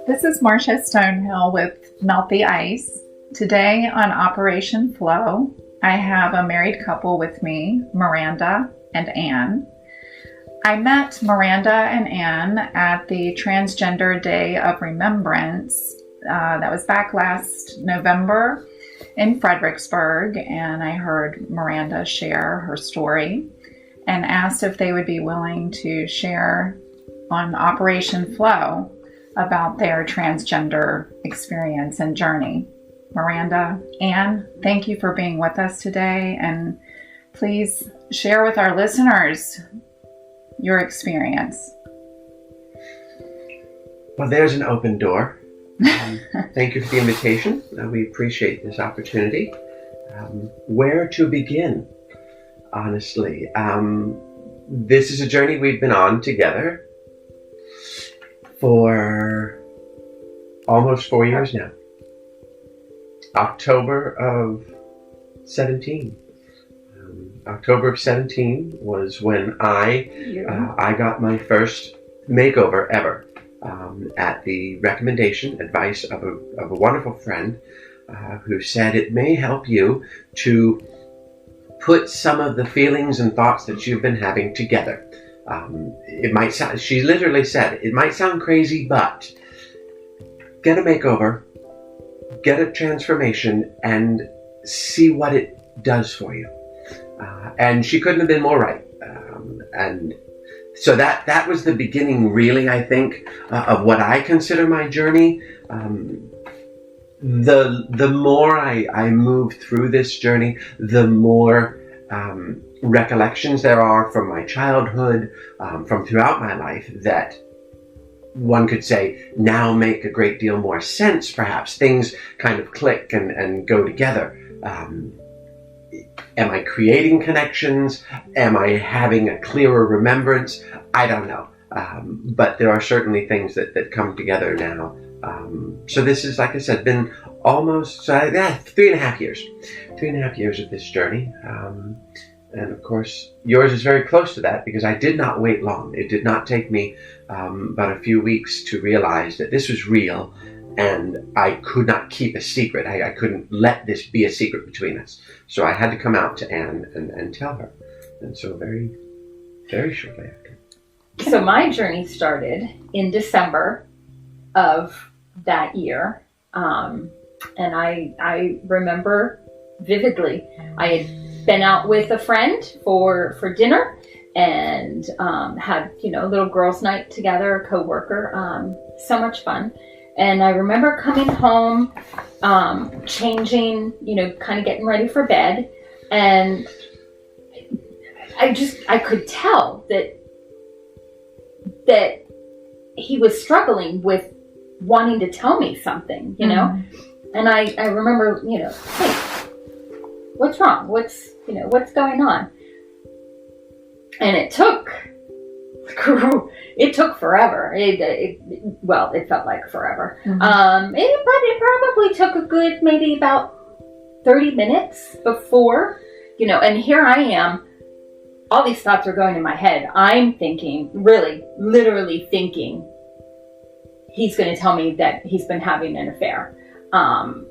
This is Marsha Stonehill with Melt the Ice. Today on Operation F.L.O.W, I have a married couple with me, Miranda and Anne. I met Miranda and Anne at the Transgender Day of Remembrance. That was back last November in Fredericksburg, and I heard Miranda share her story and asked if they would be willing to share on Operation F.L.O.W about their transgender experience and journey. Miranda, Anne, thank you for being with us today, and please share with our listeners your experience. Well, there's an open door. Thank you for the invitation. We appreciate this opportunity. Where to begin? Honestly, this is a journey we've been on together for almost 4 years now. October of 17. October of 17 was when I got my first makeover ever, at the advice of a wonderful friend who said it may help you to put some of the feelings and thoughts that you've been having together. It might sound, she literally said, it might sound crazy, but get a makeover, get a transformation, and see what it does for you. And she couldn't have been more right. And so that was the beginning, really, I think, of what I consider my journey. The more I move through this journey, the more recollections there are from my childhood, from throughout my life, that one could say now make a great deal more sense. Perhaps things kind of click and go together. Am I creating connections? Am I having a clearer remembrance? I don't know. But there are certainly things that come together now. So this is, like I said, been almost 3.5 years. 3.5 years of this journey. And of course, yours is very close to that, because I did not wait long. It did not take me but a few weeks to realize that this was real, and I could not keep a secret. I couldn't let this be a secret between us. So I had to come out to Anne and tell her. And so very, very shortly after. So my journey started in December of that year. And I remember vividly, I had been out with a friend for dinner and had, a little girls' night together, a co-worker, so much fun. And I remember coming home, changing, kind of getting ready for bed. And I could tell that he was struggling with wanting to tell me something, And I remember, hey, what's wrong? What's going on? And it took forever. It felt like forever. Mm-hmm. It probably took a good, maybe about 30 minutes before, and here I am. All these thoughts are going in my head. I'm thinking, really, literally thinking, he's going to tell me that he's been having an affair. And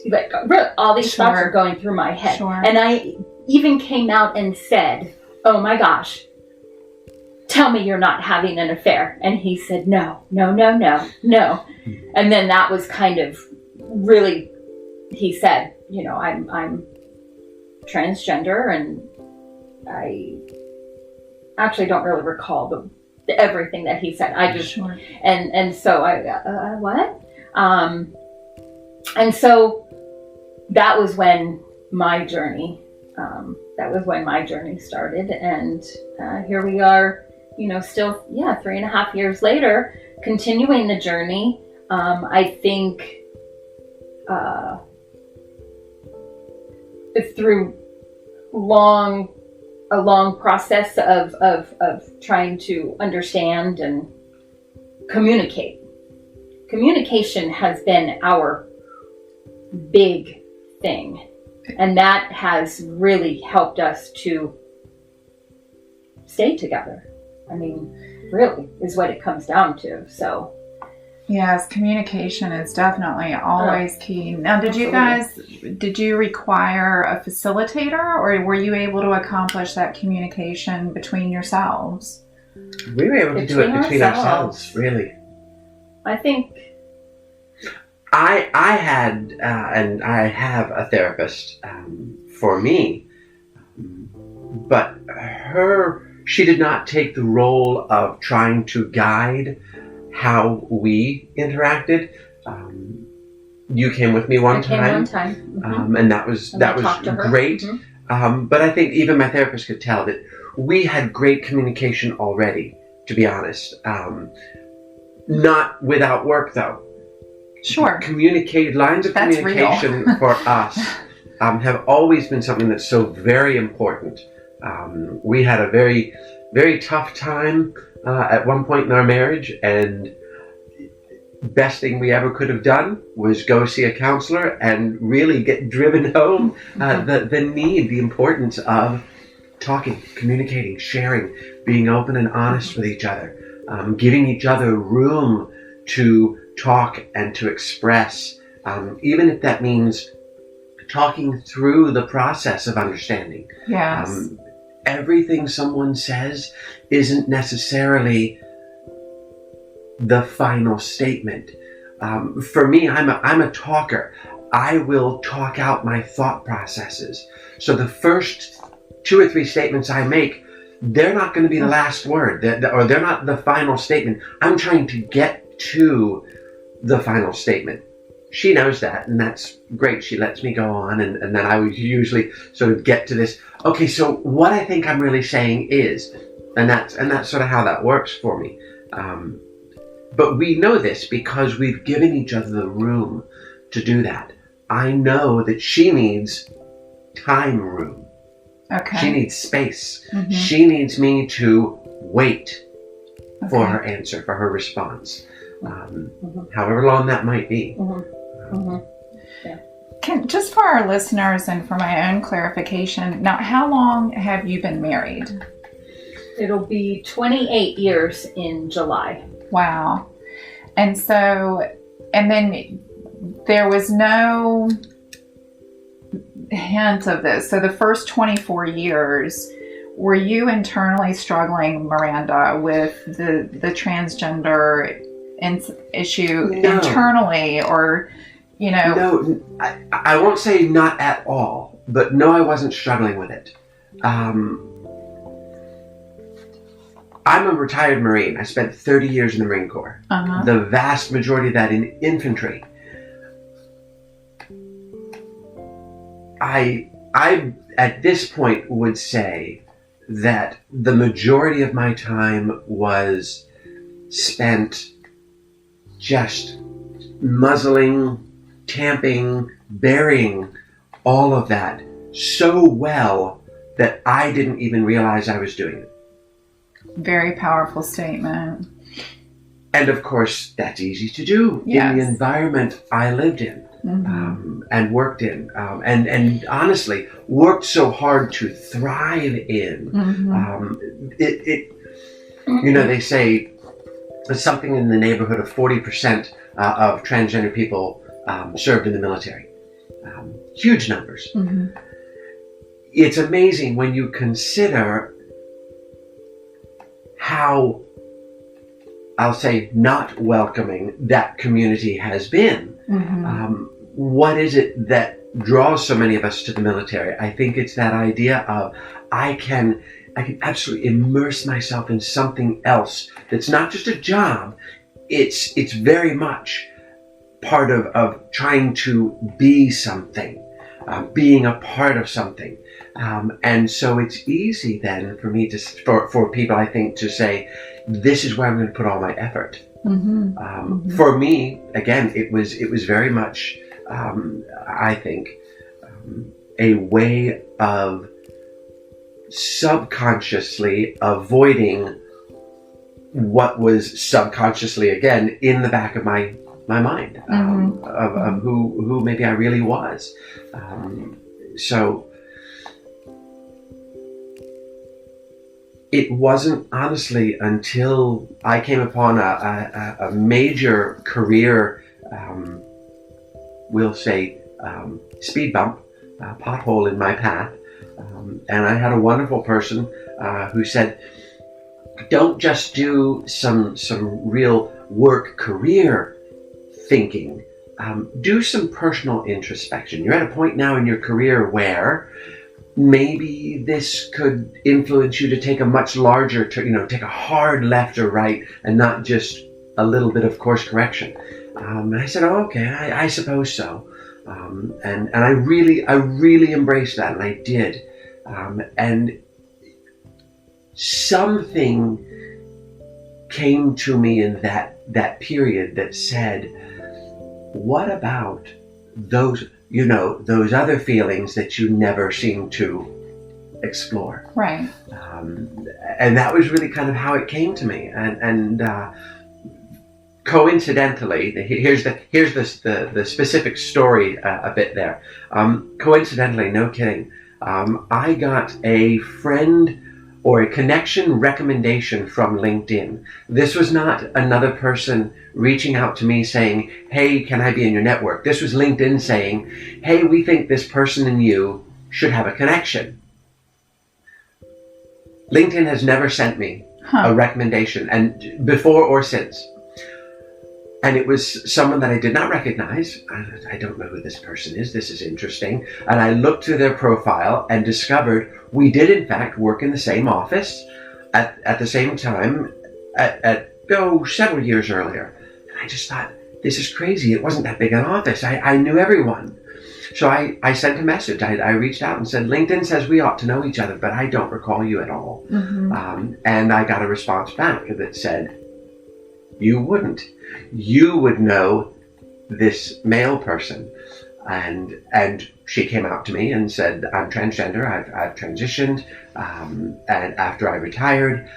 really, all these thoughts are going through my head. Sure. And I even came out and said, oh my gosh, tell me you're not having an affair. And he said, no. And then that was kind of really, he said, I'm transgender, and I actually don't really recall everything that he said. I just, sure. And so I, what? And so that was when my journey, started. And here we are, still, 3.5 years later, continuing the journey. I think through a long process of trying to understand and communicate. Communication has been our big thing, and that has really helped us to stay together. I mean, really, is what it comes down to. So Yes, communication is definitely always key. Now, did you require a facilitator, or were you able to accomplish that communication between yourselves? We were able to do it between ourselves, really. I think I had, and I have a therapist for me, but she did not take the role of trying to guide how we interacted. You came with me one time. Mm-hmm. And that was great. Mm-hmm. But I think even my therapist could tell that we had great communication already, to be honest. Not without work, though. Sure. Lines of communication for us have always been something that's so very important. We had a very, very tough time at one point in our marriage, and best thing we ever could have done was go see a counselor and really get driven home the importance of talking, communicating, sharing, being open and honest with each other, giving each other room to talk and to express, even if that means talking through the process of understanding. Yes. Everything someone says isn't necessarily the final statement. For me, I'm a talker. I will talk out my thought processes. So the first 2 or 3 statements I make, they're not going to be the last word, or they're not the final statement. I'm trying to get to the final statement. She knows that, and that's great. She lets me go on, and then I would usually sort of get to this, okay, so what I think I'm really saying is, and that's sort of how that works for me. But we know this because we've given each other the room to do that. I know that she needs time room. Okay. She needs space. Mm-hmm. She needs me to wait for her answer, for her response. However long that might be. Just for our listeners and for my own clarification, now how long have you been married? It'll be 28 years in July. Wow. And then there was no hint of this. So the first 24 years, were you internally struggling, Miranda, with the transgender issue internally, or, No, I won't say not at all, but no, I wasn't struggling with it. I'm a retired Marine. I spent 30 years in the Marine Corps. The vast majority of that in infantry. I at this point would say that the majority of my time was spent just muzzling, tamping, burying all of that so well that I didn't even realize I was doing it. Very powerful statement. And of course, that's easy to do in the environment I lived in and worked in, and honestly worked so hard to thrive in. They say something in the neighborhood of 40% of transgender people served in the military. Huge numbers. It's amazing when you consider how, I'll say, not welcoming that community has been. What is it that draws so many of us to the military? I think it's that idea of I can absolutely immerse myself in something else that's not just a job. It's very much part of trying to be something, being a part of something. And so it's easy then for me for people, I think, to say, this is where I'm going to put all my effort. For me, again, it was very much, I think, a way of subconsciously avoiding what was subconsciously, again, in the back of my mind, of who maybe I really was. it wasn't honestly until I came upon a major career, we'll say, speed bump, pothole in my path. And I had a wonderful person who said, don't just do some real work career thinking. Do some personal introspection. You're at a point now in your career where maybe this could influence you to take a much larger, take a hard left or right and not just a little bit of course correction. And I said, oh, okay, I suppose so. And I really embraced that, and I did. And something came to me in that period that said, what about those other feelings that you never seem to explore? Right. And that was really kind of how it came to me. And coincidentally, here's the specific story a bit there. Coincidentally, no kidding, I got a friend or a connection recommendation from LinkedIn. This was not another person reaching out to me saying, hey, can I be in your network? This was LinkedIn saying, hey, we think this person and you should have a connection. LinkedIn has never sent me a recommendation, and before or since. And it was someone that I did not recognize. I don't know who this person is. This is interesting. And I looked through their profile and discovered we did, in fact, work in the same office at the same time several years earlier. And I just thought, this is crazy. It wasn't that big an office. I knew everyone. So I sent a message. I reached out and said, LinkedIn says we ought to know each other, but I don't recall you at all. Mm-hmm. And I got a response back that said, you wouldn't. You would know this male person. And she came out to me and said, I'm transgender, I've transitioned, and after I retired,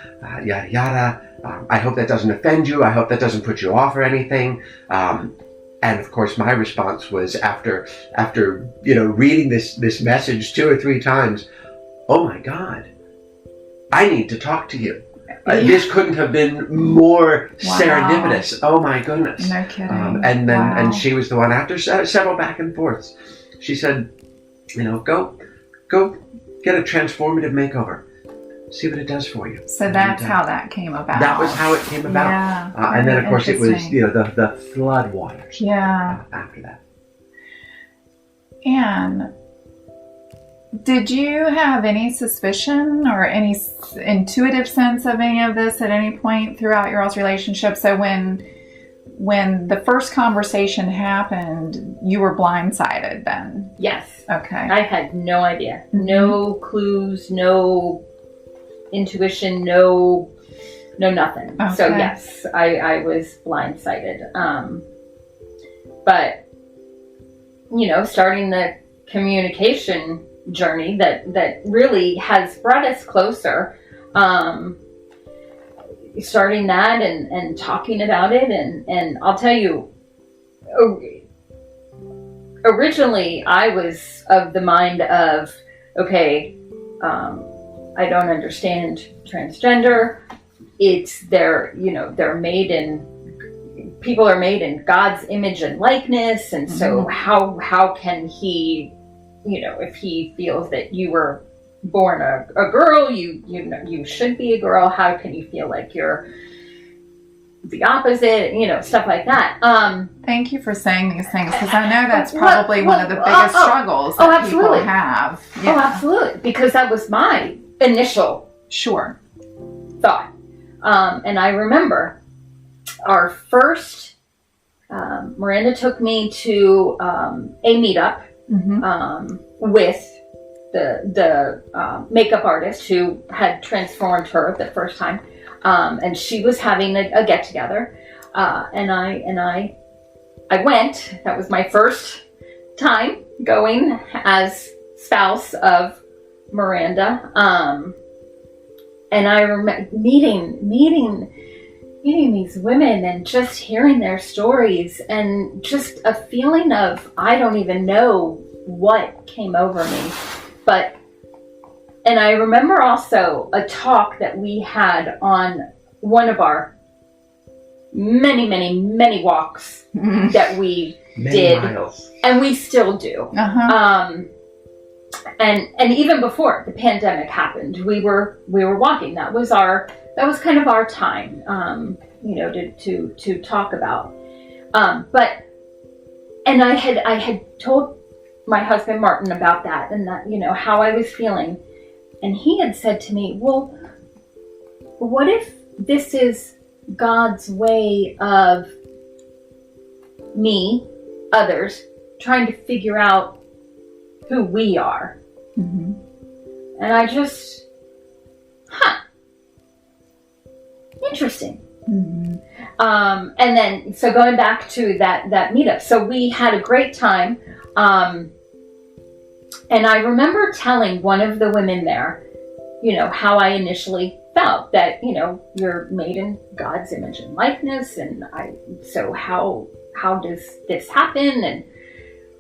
yada yada. I hope that doesn't offend you. I hope that doesn't put you off or anything. And of course, my response was after reading this message 2 or 3 times, oh my God, I need to talk to you. This couldn't have been more serendipitous. Oh my goodness. No kidding. And she was the one, after several back and forths, she said, go get a transformative makeover. See what it does for you. So that's how that came about. That was how it came about. Yeah, and then of course it was, the flood waters. Yeah. After that. And did you have any suspicion or any intuitive sense of any of this at any point throughout your all's relationship? So when the first conversation happened, you were blindsided then? Yes. Okay. I had no idea. No clues, no intuition, no nothing. Okay. So yes, I was blindsided. But, starting the communication journey that really has brought us closer, starting that and talking about it, and I'll tell you, originally I was of the mind of, okay, I don't understand transgender. They're made in, people are made in God's image and likeness, and so how can he, if he feels that you were born a girl, you should be a girl. How can you feel like you're the opposite? Stuff like that. Thank you for saying these things, because I know that's probably one of the biggest struggles that people have. Yeah. Oh, absolutely. Because that was my initial thought. And I remember our first, Miranda took me to a meetup with the makeup artist who had transformed her the first time, and she was having a get together, and I went. That was my first time going as spouse of Miranda, and I remember meeting these women and just hearing their stories, and just a feeling of, I don't even know what came over me, but And I remember also a talk that we had on one of our many walks that we did. Miles. And we still do. And even before the pandemic happened, we were walking. That was kind of our time, to talk about. And I had told my husband Martin about that, and that, how I was feeling. And he had said to me, well, what if this is God's way of me, others, trying to figure out who we are? Mm-hmm. And I just, interesting. Mm-hmm. And then, so going back to that meetup, so we had a great time. And I remember telling one of the women there, how I initially felt that, you're made in God's image and likeness. And so how does this happen?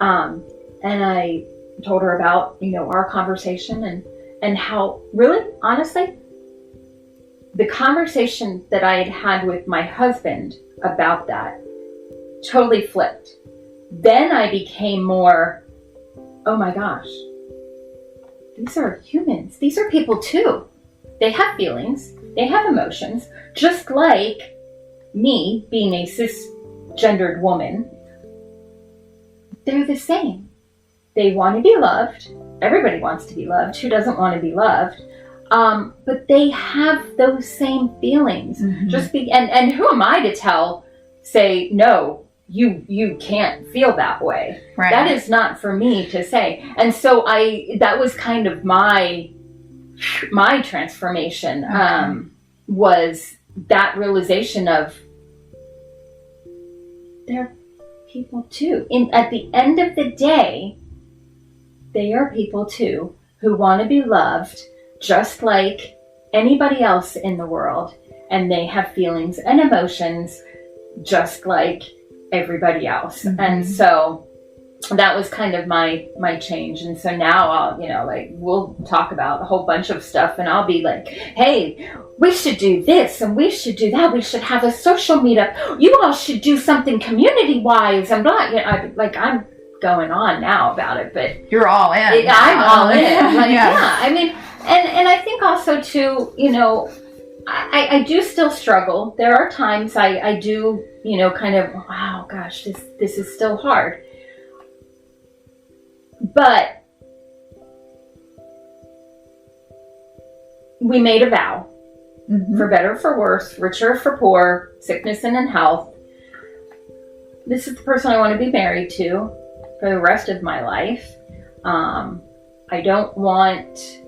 And I told her about, our conversation and how really, honestly, the conversation that I had with my husband about that totally flipped. Then I became more, oh my gosh, these are humans. These are people too. They have feelings. They have emotions. Just like me being a cisgendered woman, they're the same. They want to be loved. Everybody wants to be loved. Who doesn't want to be loved? But they have those same feelings. Mm-hmm. And who am I to say, no, you can't feel that way. Right. That is not for me to say. And so that was kind of my transformation, was that realization of they're people too. At the end of the day, they are people too who want to be loved just like anybody else in the world. And they have feelings and emotions just like everybody else. Mm-hmm. And so that was kind of my change. And so now I'll, we'll talk about a whole bunch of stuff, and I'll be like, hey, we should do this and we should do that. We should have a social meetup. You all should do something community-wise and blah. I'm going on now about it, but you're all in. I'm all in. Yeah. I mean, and I think also too, I do still struggle. There are times I do, kind of, wow, gosh, this is still hard. But we made a vow, mm-hmm. for better or for worse, richer or for poor, sickness and in health. This is the person I want to be married to for the rest of my life. I don't want,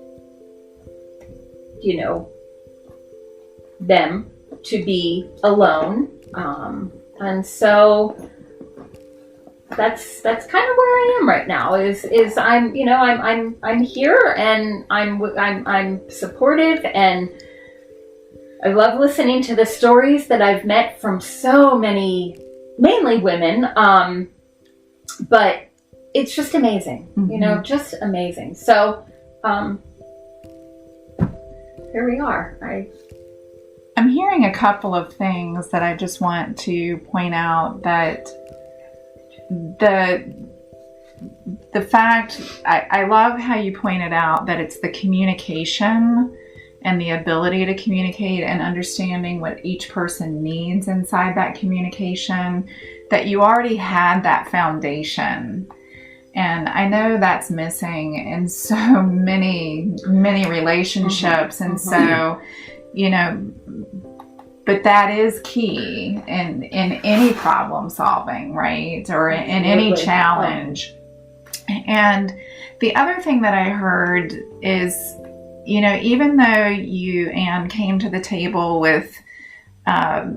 them to be alone. And so that's kind of where I am right now, is I'm here, and I'm supportive, and I love listening to the stories that I've met from so many, mainly women, but it's just amazing, mm-hmm. Just amazing. So here we are. I'm hearing a couple of things that I just want to point out. That the fact, I love how you pointed out that it's the communication and the ability to communicate and understanding what each person needs inside that communication, that you already had that foundation. And I know that's missing in so many relationships. Mm-hmm. And so, but that is key in any problem solving, right? Or in any challenge. And the other thing that I heard is, even though you, Anne, came to the table with the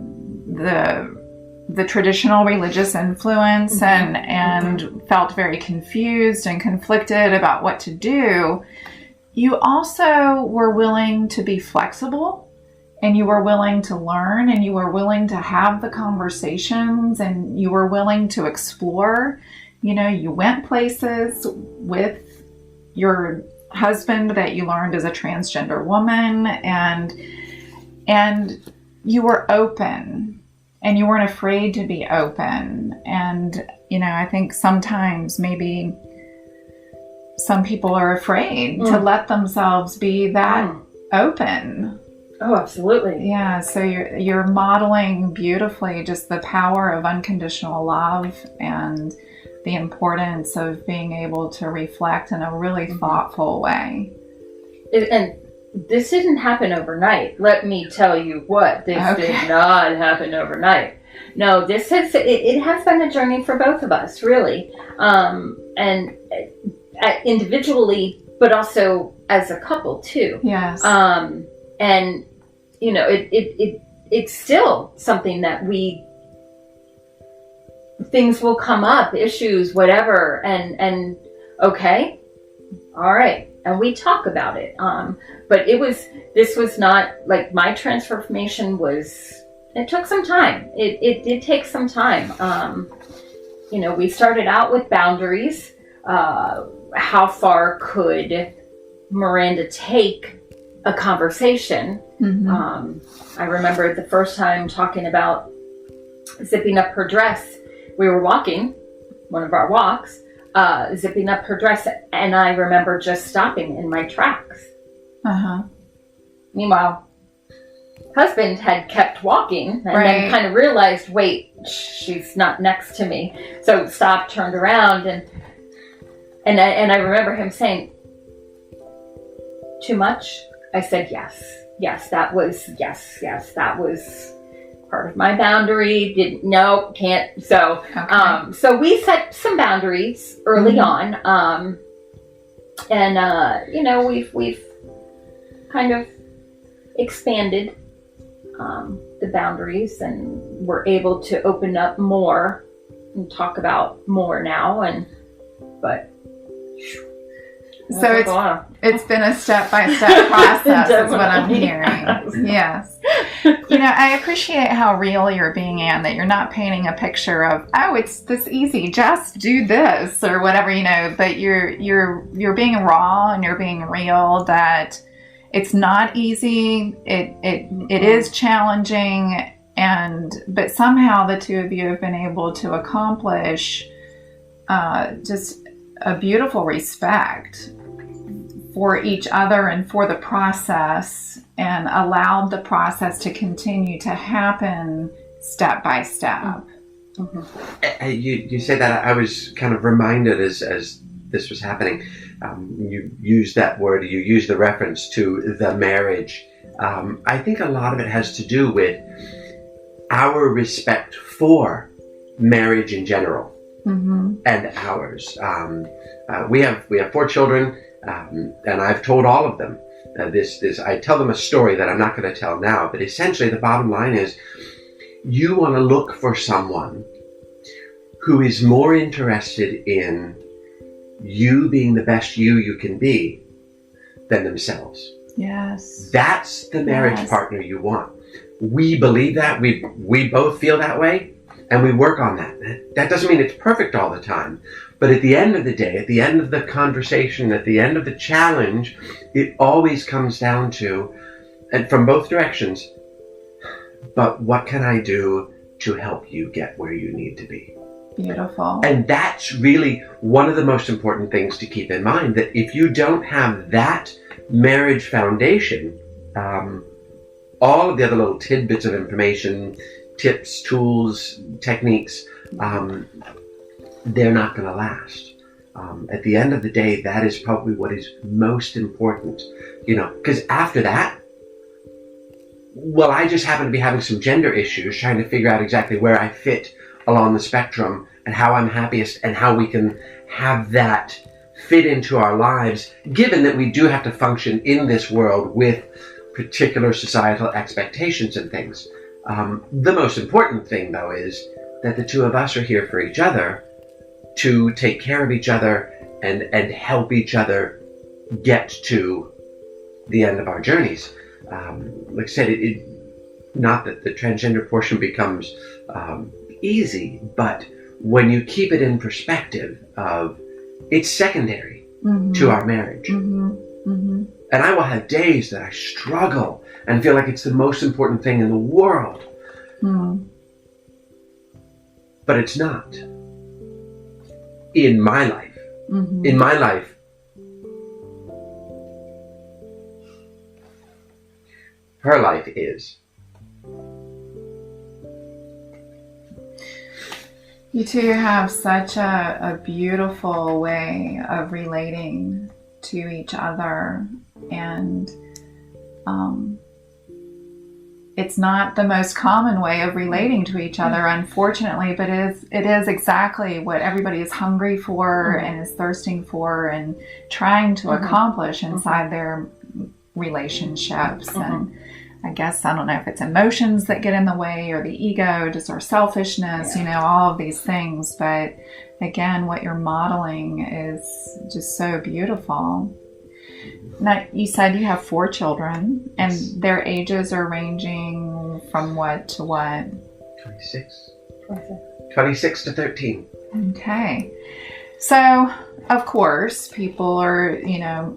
traditional religious influence, mm-hmm. and mm-hmm. felt very confused and conflicted about what to do, you also were willing to be flexible, and you were willing to learn, and you were willing to have the conversations, and you were willing to explore. You went places with your husband that you learned as a transgender woman, and you were open and you weren't afraid to be open. And, I think sometimes maybe some people are afraid to let themselves be that open. Oh, absolutely. Yeah, so you're modeling beautifully just the power of unconditional love and the importance of being able to reflect in a really thoughtful way. And this didn't happen overnight. Let me tell you what, this did not happen overnight. No, it has been a journey for both of us, really. And individually, but also as a couple too. Yes. And it's still something that things will come up, issues, whatever, and okay, all right, and we talk about it. But this was not like my transformation was. It took some time. It did take some time. We started out with boundaries. How far could Miranda take a conversation? I remember the first time talking about zipping up her dress. We were walking, one of our walks, zipping up her dress, and I remember just stopping in my tracks. Meanwhile, husband had kept walking and then kind of realized, wait, she's not next to me. So stopped, turned around, and I remember him saying, too much? I said, yes, that was part of my boundary. Can't. So, so we set some boundaries early on. And we've kind of expanded, the boundaries, and we're able to open up more and talk about more now. So it's been a step-by-step process is what I'm hearing. Yes. I appreciate how real you're being, Anne, that you're not painting a picture of, oh, it's this easy, just do this or whatever, but you're being raw and you're being real, that it's not easy. It is challenging, but somehow the two of you have been able to accomplish just a beautiful respect for each other and for the process, and allowed the process to continue to happen step by step. You said that, I was kind of reminded as this was happening. You used that word, you used the reference to the marriage. I think a lot of it has to do with our respect for marriage in general. And ours. We have 4 children, and I've told all of them I tell them a story that I'm not going to tell now, but essentially the bottom line is, you want to look for someone who is more interested in you being the best you can be than themselves. Yes. That's the marriage partner you want. We believe that. We both feel that way. And we work on that. That doesn't mean it's perfect all the time. But at the end of the day, at the end of the conversation, at the end of the challenge, it always comes down to, and from both directions, but what can I do to help you get where you need to be? Beautiful. And that's really one of the most important things to keep in mind, that if you don't have that marriage foundation, all of the other little tidbits of information, tips, tools, techniques, they're not going to last. At the end of the day, that is probably what is most important, because after that, well, I just happen to be having some gender issues, trying to figure out exactly where I fit along the spectrum and how I'm happiest and how we can have that fit into our lives, given that we do have to function in this world with particular societal expectations and things. The most important thing, though, is that the two of us are here for each other, to take care of each other and help each other get to the end of our journeys. Like I said, it not that the transgender portion becomes easy, but when you keep it in perspective of it's secondary. to our marriage. Mm-hmm. And I will have days that I struggle and feel like it's the most important thing in the world. Mm. But it's not. In my life. Mm-hmm. In my life, her life is. You two have such a beautiful way of relating to each other, and it's not the most common way of relating to each other, unfortunately, but it is exactly what everybody is hungry for and is thirsting for and trying to accomplish inside their relationships. And I guess, I don't know if it's emotions that get in the way or the ego, just our selfishness, all of these things. But again, what you're modeling is just so beautiful. Now, you said you have 4 children, and their ages are ranging from what to what? 26 to 13. Okay. So, of course, people are,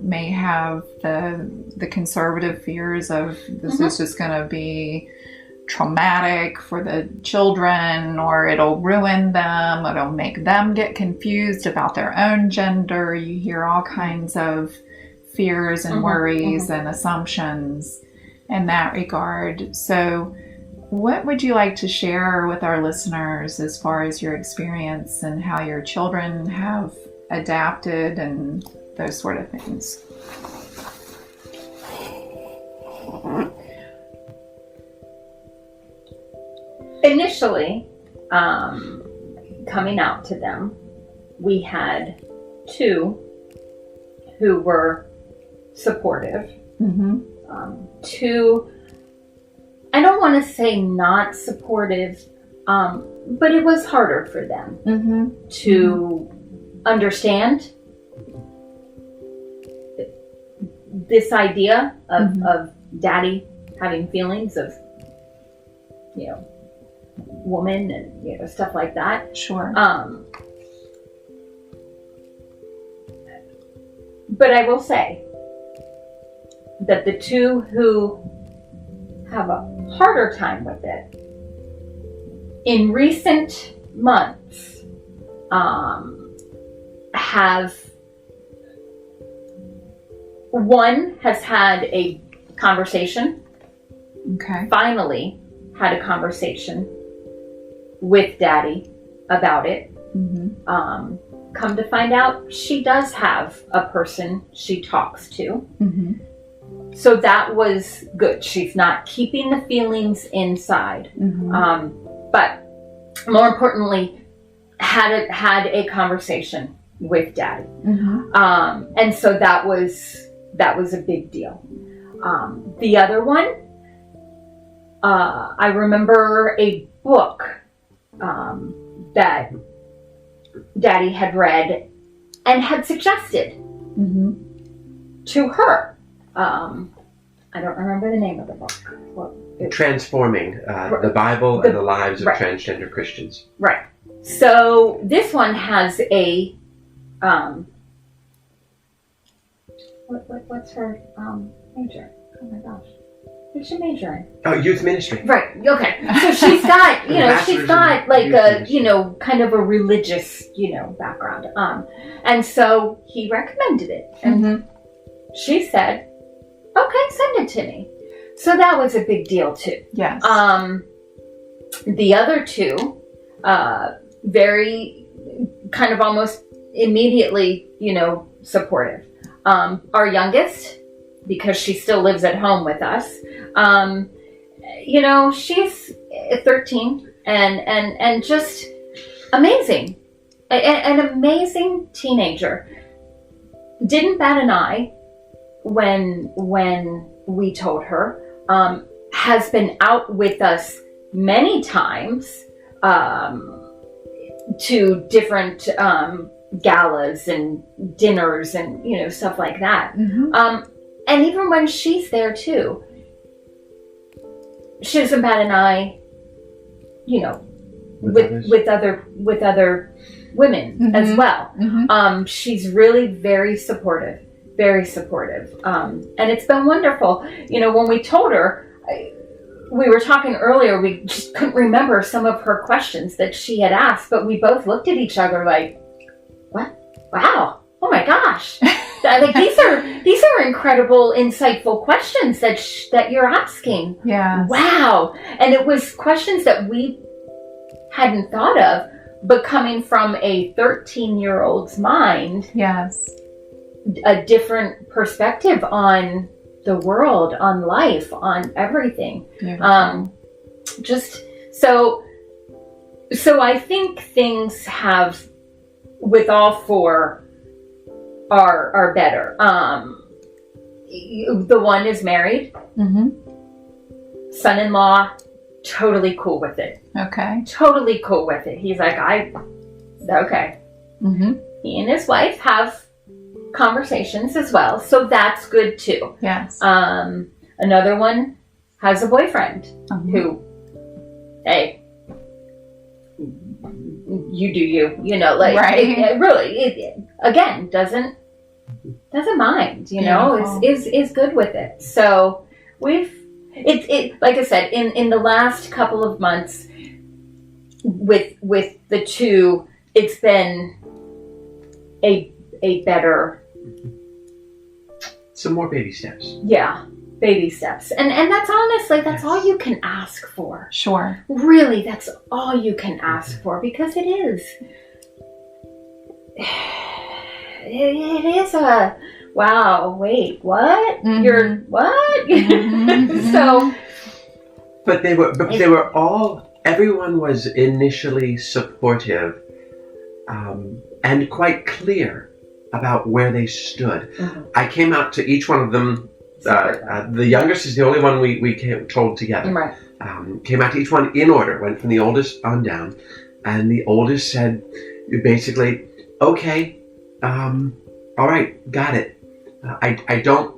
may have the conservative fears of this is just going to be traumatic for the children, or it'll ruin them, it'll make them get confused about their own gender. You hear all kinds of fears and worries and assumptions in that regard. So what would you like to share with our listeners as far as your experience and how your children have adapted and those sort of things? Initially, coming out to them, we had 2 who were supportive. 2, I don't want to say not supportive, but it was harder for them to understand this idea of daddy having feelings of, woman and, stuff like that. Sure. But I will say that the 2 who have a harder time with it in recent months one has had a conversation. Okay. Finally had a conversation with daddy about it. Come to find out, she does have a person she talks to. So that was good. She's not keeping the feelings inside. But more importantly, had a conversation with daddy. And so that was a big deal. The other one, I remember a book that daddy had read and had suggested to her. I don't remember the name of the book. Transforming the Bible and the lives of transgender Christians. Right. So this one has a what's her major? Oh my gosh. What's she major in? Oh, youth ministry. Right. Okay. So she's got, she's got like a, kind of a religious, background. And so he recommended it. And she said, okay, send it to me. So that was a big deal too. Yes. The other 2, very kind of almost immediately, supportive. Our youngest, because she still lives at home with us, she's 13 and just amazing. An amazing teenager. Didn't bat an eye when we told her. Has been out with us many times to different galas and dinners and stuff like that. And even when she's there too, she doesn't bat an eye, with other women as well. She's really very supportive, and it's been wonderful. You know, when we told her, we were talking earlier, we just couldn't remember some of her questions that she had asked, but we both looked at each other like, what? Wow. Oh my gosh. Like these are incredible, insightful questions that you're asking. Yeah. Wow. And it was questions that we hadn't thought of, but coming from a 13-year-old's mind. Yes. A different perspective on the world, on life, on everything. Just so I think things have, with all four, are better. The one is married. Son-in-law, totally cool with it. Okay. Totally cool with it. He's like, okay. He and his wife have conversations as well, so that's good too. Yes. Another one has a boyfriend who, hey, you do you know, like right. it really again doesn't mind, you know, is good with it. So it like I said, in the last couple of months with the two, it's been a better, some more baby steps. Yeah, baby steps. And that's honestly, that's all you can ask for. Sure. Really, that's all you can ask for, because it is a, wow, wait, what? You're, what? So. But they were all, everyone was initially supportive, and quite clear about where they stood. I came out to each one of them. The youngest is the only one we told together. Right. Came out to each one in order. Went from the oldest on down, and the oldest said, basically, "Okay, all right, got it. I don't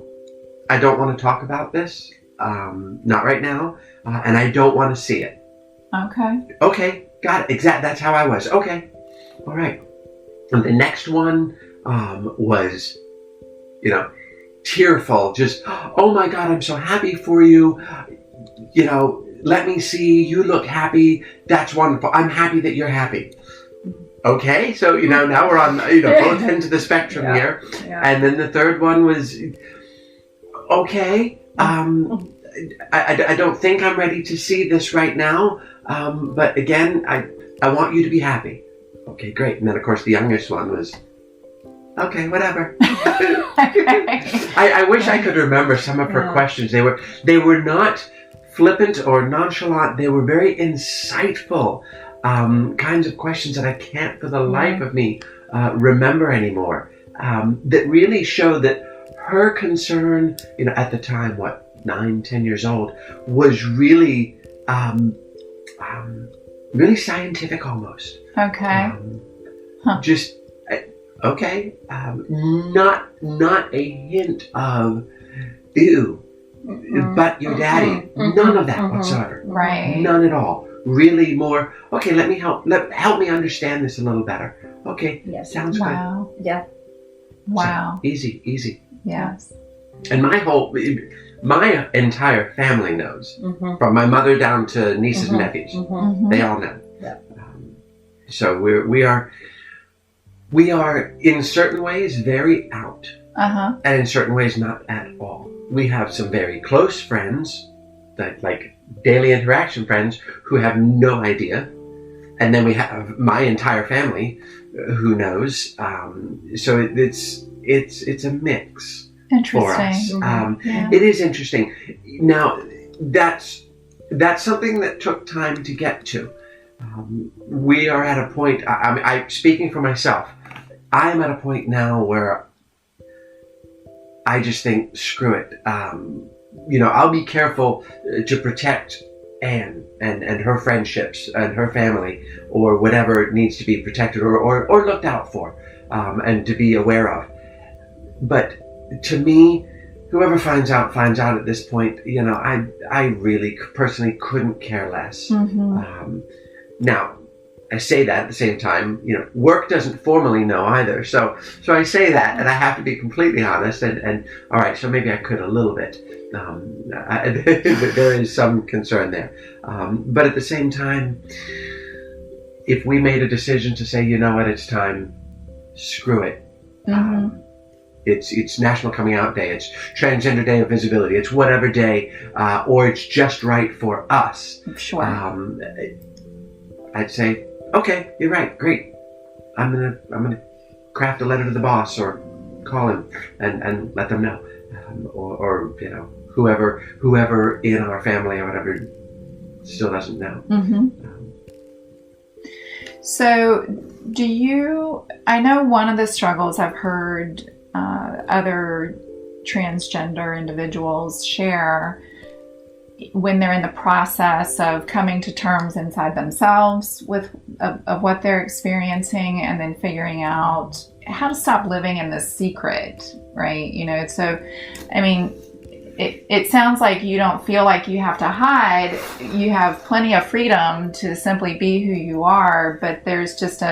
want to talk about this. Not right now, and I don't want to see it." Okay. Okay, got it. Exactly. That's how I was. Okay, all right. And the next one was, you know, tearful, just, oh my God, I'm so happy for you. You know, let me see, you look happy. That's wonderful. I'm happy that you're happy. Okay, so, you know, now we're on, you know, both ends of the spectrum here. Yeah. And then the third one was, okay, I don't think I'm ready to see this right now. But again, I want you to be happy. Okay, great. And then, of course, the youngest one was, okay, whatever. I wish I could remember some of her questions. They were not flippant or nonchalant. They were very insightful kinds of questions that I can't for the life of me remember anymore. That really showed that her concern, you know, at the time, 9-10 years old, was really really scientific almost. Okay. Just okay. Not a hint of ew, but your daddy. None of that whatsoever. Right. None at all. Really more. Okay, let me help me understand this a little better. Okay. Yes. Sounds good. Yeah. Wow. So, easy. Yes. And my entire family knows, from my mother down to nieces and nephews. They all know. Yeah. So we are in certain ways very out, and in certain ways not at all. We have some very close friends, that like daily interaction friends, who have no idea, and then we have my entire family who knows. So it's a mix. For us. It is interesting. Now, that's something that took time to get to. We are at a point, I'm speaking for myself, I am at a point now where I just think, screw it. You know, I'll be careful to protect Anne and her friendships and her family, or whatever needs to be protected or looked out for, and to be aware of. But to me, whoever finds out at this point. You know, I really personally couldn't care less. Now, I say that at the same time, work doesn't formally know either. So I say that, and I have to be completely honest. And all right, so maybe I could a little bit. There is some concern there, but at the same time, if we made a decision to say, you know what, it's time, screw it. It's National Coming Out Day. It's Transgender Day of Visibility. It's whatever day, or it's just right for us. Sure. I'd say, okay, you're right, great. I'm gonna craft a letter to the boss or call him and let them know, or whoever in our family or whatever still doesn't know. So, I know one of the struggles I've heard other transgender individuals share when they're in the process of coming to terms inside themselves with of what they're experiencing, and then figuring out how to stop living in this secret, right? So, I mean, it sounds like you don't feel like you have to hide. You have plenty of freedom to simply be who you are, but there's just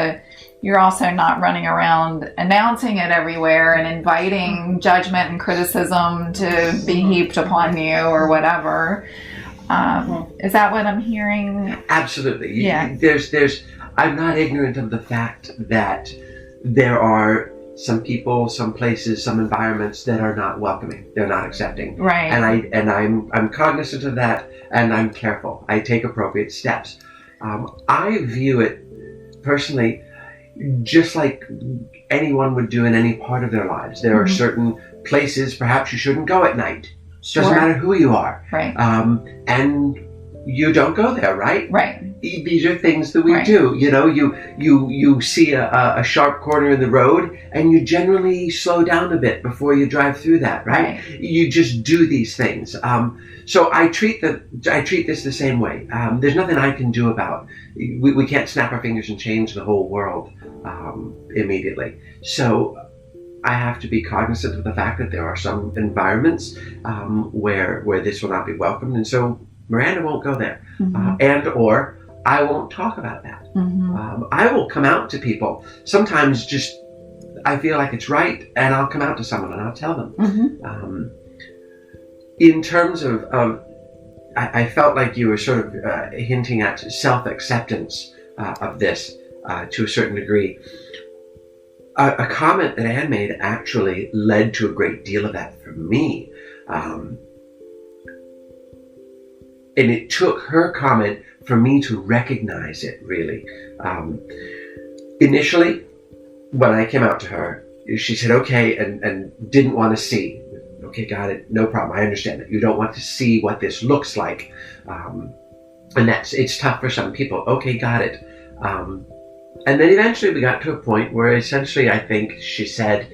you're also not running around announcing it everywhere and inviting judgment and criticism to be heaped upon you or whatever. Is that what I'm hearing? Absolutely. Yeah. I'm not ignorant of the fact that there are some people, some places, some environments that are not welcoming. They're not accepting. Right. And I'm cognizant of that, and I'm careful. I take appropriate steps. I view it personally just like anyone would do in any part of their lives. There are certain places perhaps you shouldn't go at night. Sure. Doesn't matter who you are. Right. And you don't go there, right? Right. These are things that we do. You see a sharp corner in the road, and you generally slow down a bit before you drive through that, right? You just do these things. So I treat this the same way. There's nothing I can do about. We can't snap our fingers and change the whole world immediately. So I have to be cognizant of the fact that there are some environments where this will not be welcomed, and so Miranda won't go there, and or I won't talk about that. I will come out to people. Sometimes just I feel like it's right, and I'll come out to someone and I'll tell them. In terms of I felt like you were sort of hinting at self-acceptance of this to a certain degree. A comment that Anne made actually led to a great deal of that for me. And it took her comment for me to recognize it, really. Initially, when I came out to her, she said, okay, and didn't want to see. Okay, got it, no problem, I understand that. You don't want to see what this looks like. And it's tough for some people. Okay, got it. And then eventually we got to a point where essentially I think she said,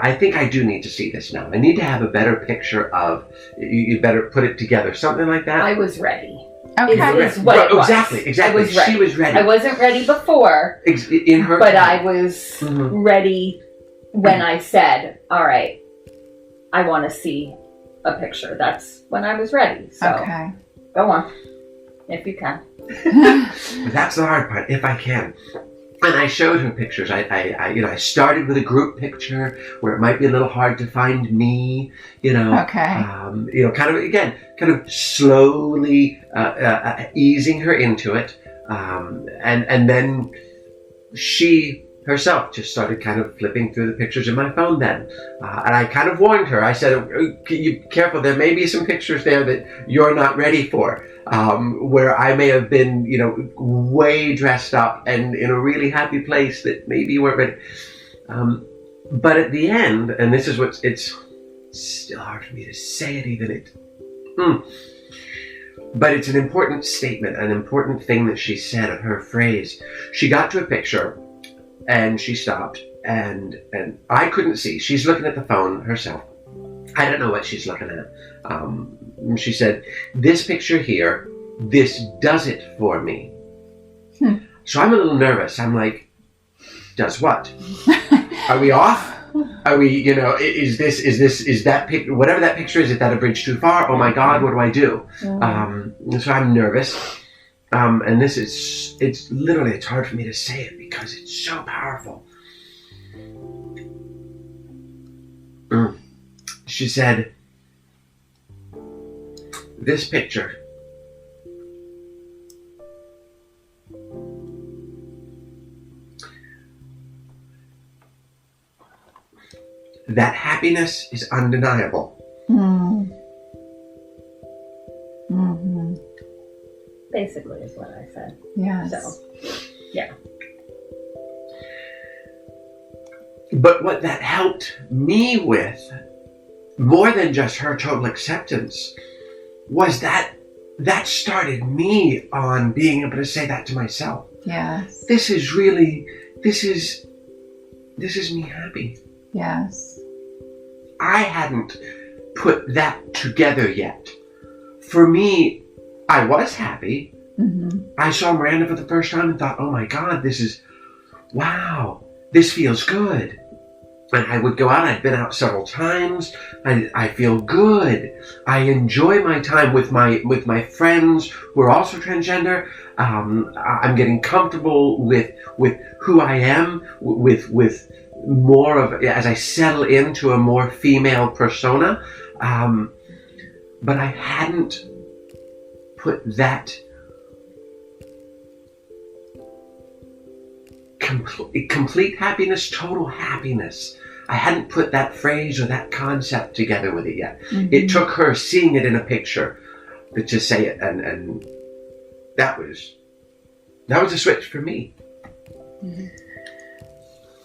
I think I do need to see this now. I need to have a better picture of, you better put it together, something like that. I was ready. Okay. Is what it was. Exactly. I was ready. She was ready. I wasn't ready before, in her but time. I was ready when I said, all right, I want to see a picture. That's when I was ready. So Okay. Go on, if you can. That's the hard part, if I can. And I showed her pictures. I started with a group picture where it might be a little hard to find me, Okay. kind of slowly easing her into it. And then she herself just started kind of flipping through the pictures in my phone then. And I kind of warned her. I said, you careful, there may be some pictures there that you're not ready for. Where I may have been, way dressed up and in a really happy place that maybe you weren't ready. But at the end, and this is it's still hard for me to say it even, but it's an important statement, an important thing that she said of her phrase. She got to a picture and she stopped and I couldn't see. She's looking at the phone herself. I don't know what she's looking at. She said, this picture here, this does it for me. So I'm a little nervous. I'm like, does what? Are we off? Are we, is that picture, whatever that picture is that a bridge too far? Oh my God, what do I do? So I'm nervous. and it's literally, it's hard for me to say it because it's so powerful. She said, this picture that happiness is undeniable. Basically is what I said. Yes. So, yeah. But what that helped me with, more than just her total acceptance, was that started me on being able to say that to myself. Yes. This is me happy. Yes. I hadn't put that together yet. For me, I was happy. I saw Miranda for the first time and thought, oh my God, wow, this feels good. And I would go out, I'd been out several times, I feel good. I enjoy my time with my friends who are also transgender. I'm getting comfortable with who I am, with more of, as I settle into a more female persona. But I hadn't put that complete happiness, total happiness. I hadn't put that phrase or that concept together with it yet. It took her seeing it in a picture to say it, and that was a switch for me.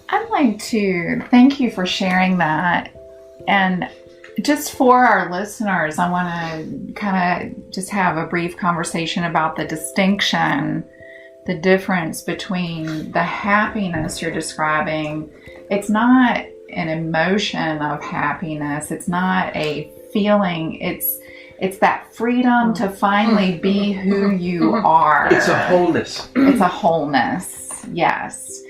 I'd like to thank you for sharing that. And just for our listeners, I want to kind of just have a brief conversation about the distinction, the difference between the happiness you're describing. It's not an emotion of happiness. It's not a feeling. It's that freedom to finally be who you are. It's a wholeness. It's a wholeness. Yes.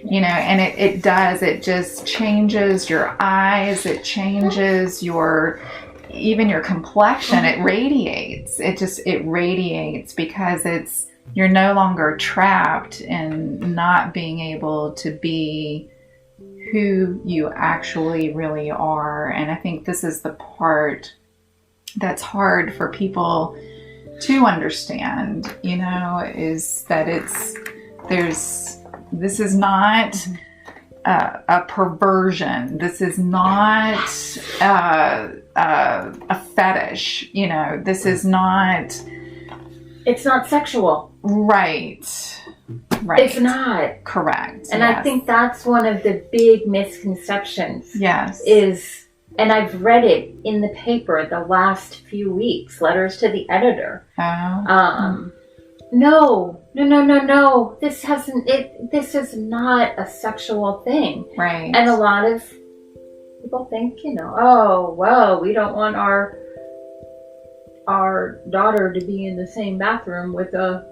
You know, and it does. It just changes your eyes. It changes even your complexion. It radiates. It radiates because you're no longer trapped in not being able to be who you actually really are. And I think this is the part that's hard for people to understand, you know, is that this is not a perversion. This is not a fetish, you know, this is not... It's not sexual. Right. It's not. Correct. And yes. I think that's one of the big misconceptions. Yes. And I've read it in the paper the last few weeks, letters to the editor. Oh. No. This is not a sexual thing. Right. And a lot of people think, you know, oh, well, we don't want our daughter to be in the same bathroom with a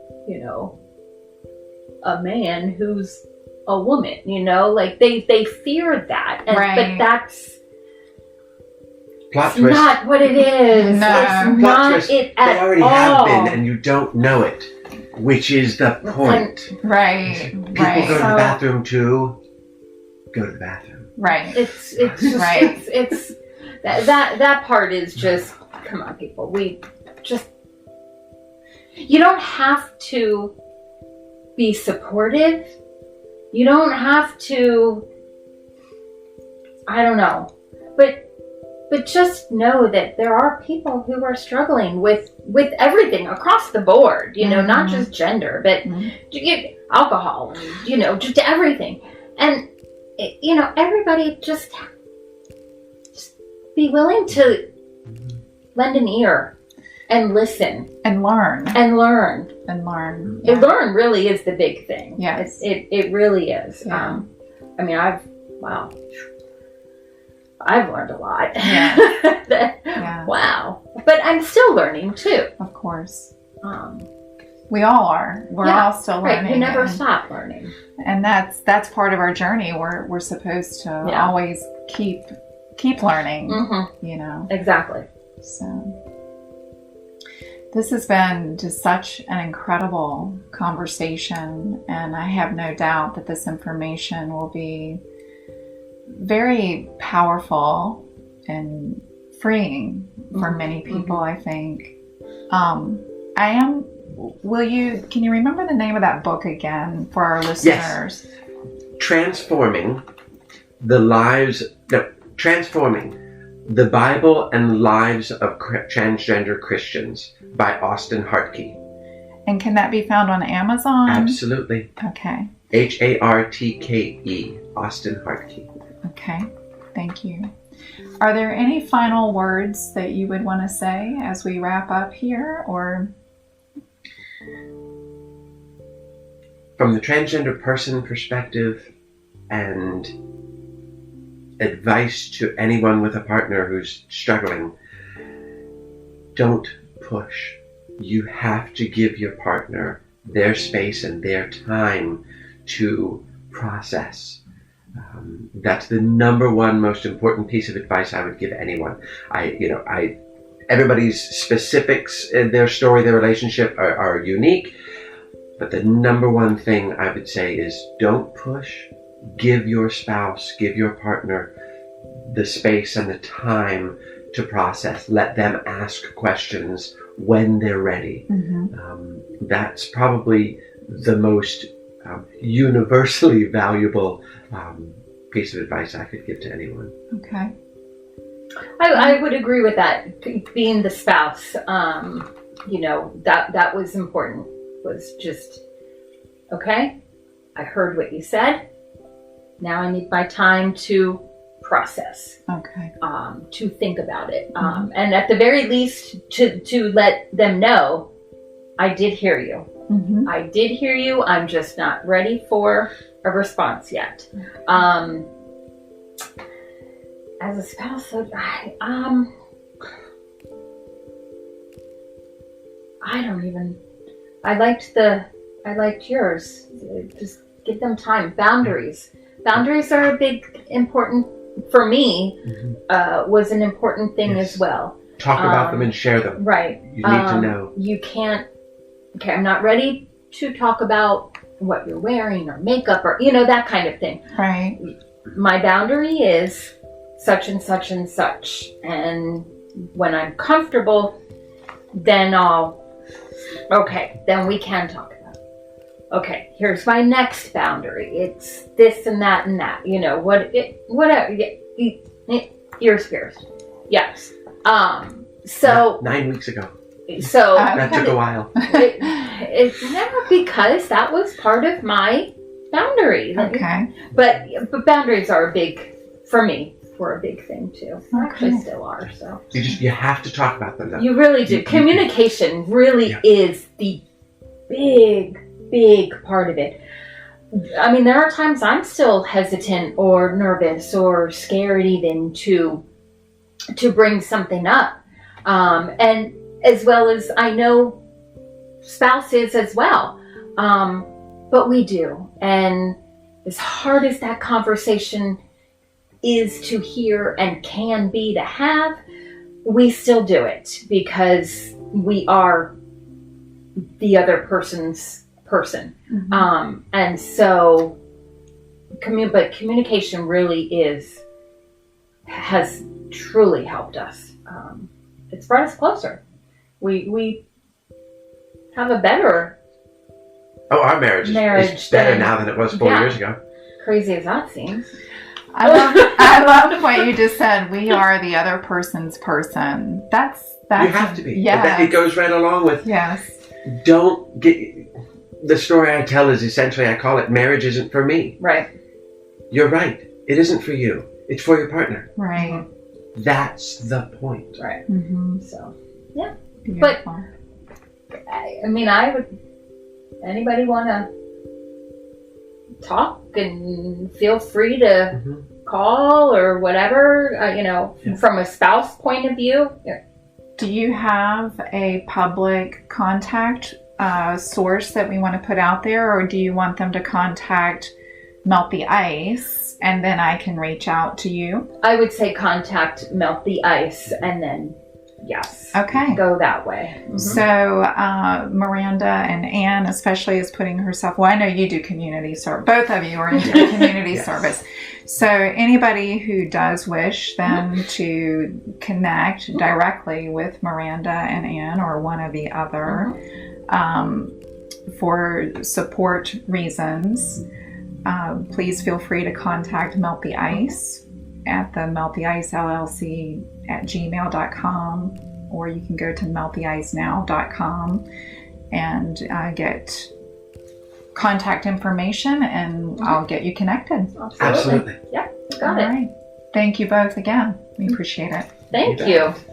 man who's a woman, you know, like they fear that. And, right. But that's plot twist. Not what it is. No. It's not twist. it at all. They already have been, and you don't know it, which is the point. Right. People Right. go to the bathroom too. Go to the bathroom. Right. It's just Right. it's that part is just, come on, people. You don't have to be supportive. You don't have to, I don't know, but just know that there are people who are struggling with everything across the board, you know, not just gender, but alcohol and, you know, just everything. And, you know, everybody just be willing to lend an ear and listen. And learn. Yeah. Yeah. Learn really is the big thing. Yes. It really is. Yeah. I mean, I've learned a lot. Yeah. Yeah. Wow. But I'm still learning too. Of course. We all are. We're all still learning. Right. You never stop learning. And that's part of our journey. We're supposed to always keep keep learning, you know. Exactly. So This has been just such an incredible conversation, and I have no doubt that this information will be very powerful and freeing for many people, I think. Can you remember the name of that book again for our listeners? Yes. Transforming the Bible and Lives of Transgender Christians by Austin Hartke. And can that be found on Amazon? Absolutely. Okay. Hartke, Austin Hartke. Okay, thank you. Are there any final words that you would want to say as we wrap up here, or? From the transgender person perspective, and advice to anyone with a partner who's struggling, don't push. You have to give your partner their space and their time to process. That's the number one most important piece of advice I would give anyone. Everybody's specifics in their story, their relationship are unique, but the number one thing I would say is don't push. Give your spouse, give your partner the space and the time to process. Let them ask questions when they're ready. That's probably the most universally valuable piece of advice I could give to anyone. Okay. I would agree with that. Being the spouse, that was important. Was just, okay, I heard what you said. Now I need my time to process. Okay. To think about it. And at the very least, to let them know, I did hear you. I did hear you. I'm just not ready for a response yet. As a spouse, I liked yours. Just give them time. Boundaries are a big, important, for me, was an important thing as well. Talk about them and share them. Right. You need to know. You can't, okay, I'm not ready to talk about what you're wearing or makeup or, that kind of thing. Right. My boundary is such and such and such. And when I'm comfortable, then then we can talk about it. Okay, here's my next boundary. It's this and that and that. Whatever. Ears pierced. Yes. So 9 weeks ago. So that took a while. Because that was part of my boundary. Okay. But boundaries are for me, were a big thing too. Actually still are, so. You have to talk about them though. You really do. Communication really is the big part of it. I mean, there are times I'm still hesitant or nervous or scared even to bring something up. And as well as I know spouses as well. But we do. And as hard as that conversation is to hear and can be to have, we still do it because we are the other person's person. And so but communication really has truly helped us. It's brought us closer. We have a better our marriage is better now than it was 4 years ago. Crazy as that seems. I love what you just said. We are the other person's person. That's you have to be. Yeah. It goes right along with. Yes. Don't get. The story I tell is essentially, I call it marriage isn't for me. Right. You're right. It isn't for you. It's for your partner. Right. That's the point. Right. So, yeah. Beautiful. But, anybody want to talk and feel free to call or whatever, from a spouse point of view. Yeah. Do you have a public contact source that we want to put out there, or do you want them to contact Melt the Ice and then I can reach out to you? I would say contact Melt the Ice and then yes. Okay. Go that way. Mhm. So Miranda and Anne especially is putting herself, well, I know you do community service. Both of you are into the community Yes. service. So anybody who does wish then to connect directly with Miranda and Anne or one or the other for support reasons, please feel free to contact Melt the Ice at the melttheicellc at gmail.com, or you can go to melttheicenow.com and get contact information, and I'll get you connected. Absolutely. Yeah, All got it. right. Thank you both again. We appreciate it. Thank You you. bet.